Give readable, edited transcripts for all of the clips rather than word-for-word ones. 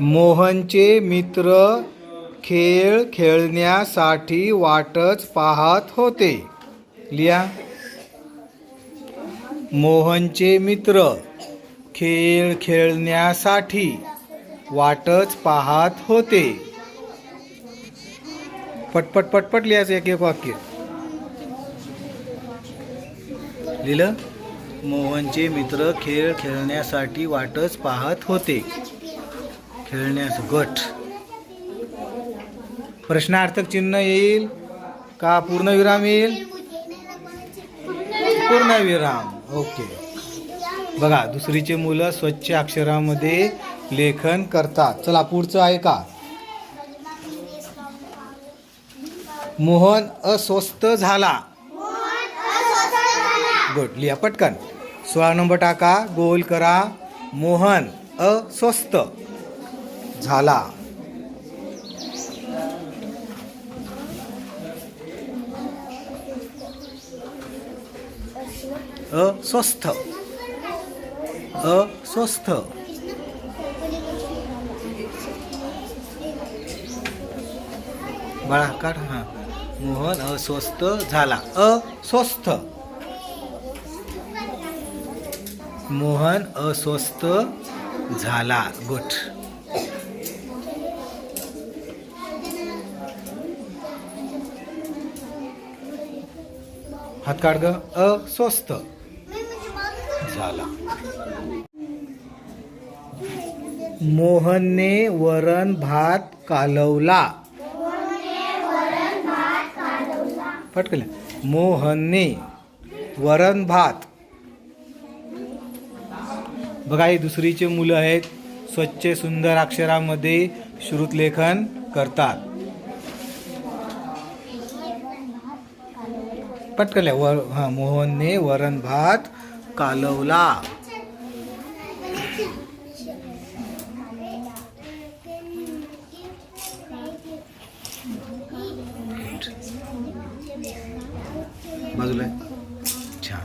मोहनचे मित्र खेळ खेळण्यासाठी वाटच पाहत होते. लिहा. मोहनचे मित्र खेळ खेळण्यासाठी वाटच पाहत होते. पटपट पटपट लिहायचं एक एक वाक्य. लिहिलं. मोहनचे मित्र खेळ खेळण्यासाठी वाटच पाहत होते. खेळण्यास गट. प्रश्नार्थक चिन्ह येईल का पूर्णविराम येईल? पूर्णविराम. ओके. बघा, दुसरीचे मुलं स्वच्छ अक्षरामध्ये लेखन करतात. चला पुढचं आहे का? मोहन अस्वस्थ झाला. गुड. लिहा पटकन. 16 नंबर टाका, गोल करा. मोहन अस्वस्थ झाला. अस्वस्थ. अस्वस्थ. बाळा काढ. हा. मोहन अस्वस्थ झाला. अस्वस्थ. मोहन अस्वस्थ झाला. गुड. हात काढ ग. अस्वस्थ झाला. मोहनने वरण भात कालवला. पटकन. मोहनने वरण भात. बघा, ही दुसरीचे मुलं आहेत. स्वच्छ सुंदर अक्षरामध्ये श्रुतलेखन करतात. पटकन. हा. मोहनने वरण भात कालवला. बाजूला. छान.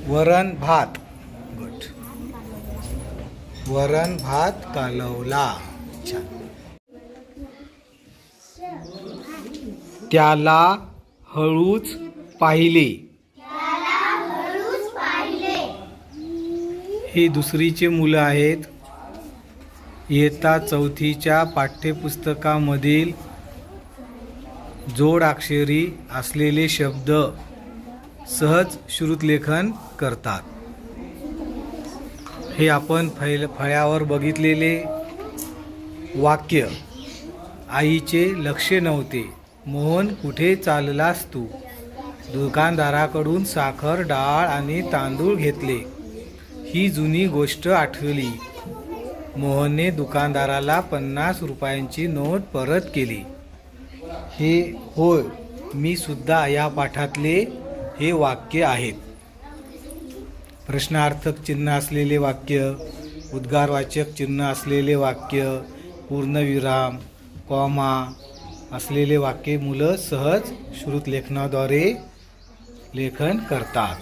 वरण भात. गुड. वरण भात कालवला. छान. त्याला हळूच पाहिले. ही दुसरीचे मुलं आहेत. इयत्ता 4थीच्या पाठ्यपुस्तकामधील जोडाक्षरी असलेले शब्द सहज श्रुतलेखन करतात. हे आपण फळ्यावर बघितलेले वाक्य. आईचे लक्ष नव्हते. मोहन कुठे चाललास तू? दुकानदाराकडून साखर, डाळ आणि तांदूळ घेतले. ही जुनी गोष्ट आठवली. मोहनने दुकानदाराला 50 रुपयांची नोट परत केली. हे होय, मी सुद्धा या पाठातले हे वाक्य आहेत. प्रश्नार्थक चिन्ह असलेले वाक्य, उद्गारवाचक चिन्ह असलेले वाक्य, पूर्णविराम, कॉमा असलेले वाक्य मुलं सहज श्रुतलेखनाद्वारे लेखन करतात.